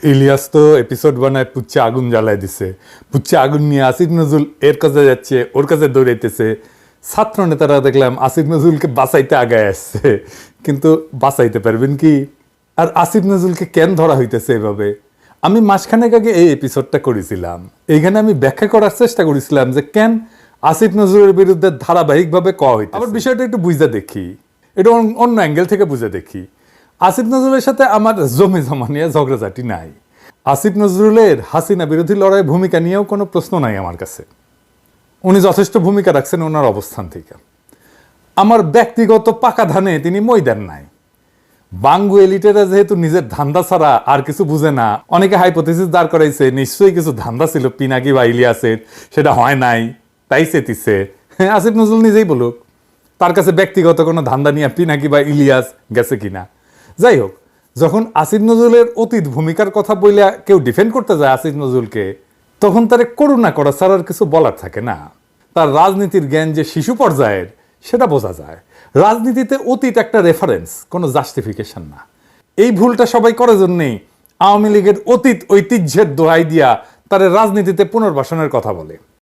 ইলিয়াস তো এপিসোড বানায় পুচ্ছে আগুন জ্বালায় দিছে। পুচ্ছে আগুন নিয়ে আসিফ নজরুল এর কাছে যাচ্ছে, ওর কাছে দৌড়াইতেছে। ছাত্র নেতারা দেখলাম আসিফ নজরুলকে বাঁচাইতে আগায় আসছে, কিন্তু বাঁচাইতে পারবেন কি? আর আসিফ নজরুলকে কেন ধরা হইতেছে এভাবে? আমি মাসখানেক আগে এই এপিসোডটা করেছিলাম। এইখানে আমি ব্যাখ্যা করার চেষ্টা করেছিলাম যে কেন আসিফ নজরুলের বিরুদ্ধে ধারাবাহিকভাবে কওয়া হইতে। আবার বিষয়টা একটু বুঝতে দেখি, এটা অন্য অ্যাঙ্গেল থেকে বুঝে দেখি। আসিফ নজরুলের সাথে আমার জমি জমা নিয়ে ঝগড়াঝাটি নাই। আসিফ নজরুলের হাসিনা বিরোধী লড়াই ভূমিকা নিয়েও কোনো প্রশ্ন নাই আমার কাছে। উনি যথেষ্ট ভূমিকা রাখছেন ওনার অবস্থান থেকে। আমার ব্যক্তিগত পাকা ধানে তিনি মই দেন নাই। বাঙ্গু এলিটেরা যেহেতু নিজের ধান্দা ছাড়া আর কিছু বুঝে না, অনেকে হাইপোথিসিস দাঁড় করাইছে নিশ্চয়ই কিছু ধান্দা ছিল পিনাকি বা ইলিয়াসের, সেটা হয় নাই, তাই চেতিছে। আসিফ নজরুল নিজেই বলুক তার কাছে ব্যক্তিগত কোনো ধান্দা নিয়ে পিনাকি বা ইলিয়াস গেছে কিনা। যাই হোক, যখন আসিফ নজরুলের অতীত ভূমিকার কথা বলে কেউ ডিফেন্ড করতে যায় আসিফ নজরুলকে, তখন তারে করুণা করা ছাড়া আর কিছু বলার থাকে না। তার রাজনীতির জ্ঞান যে শিশু পর্যায়ের সেটা বোঝা যায়। রাজনীতিতে অতীত একটা রেফারেন্স, কোনো জাস্টিফিকেশন না। এই ভুলটা সবাই করে জন্যেই আওয়ামী লীগের অতীত ঐতিহ্যের দোহাই দিয়া তার রাজনীতিতে পুনর্বাসনের কথা বলে।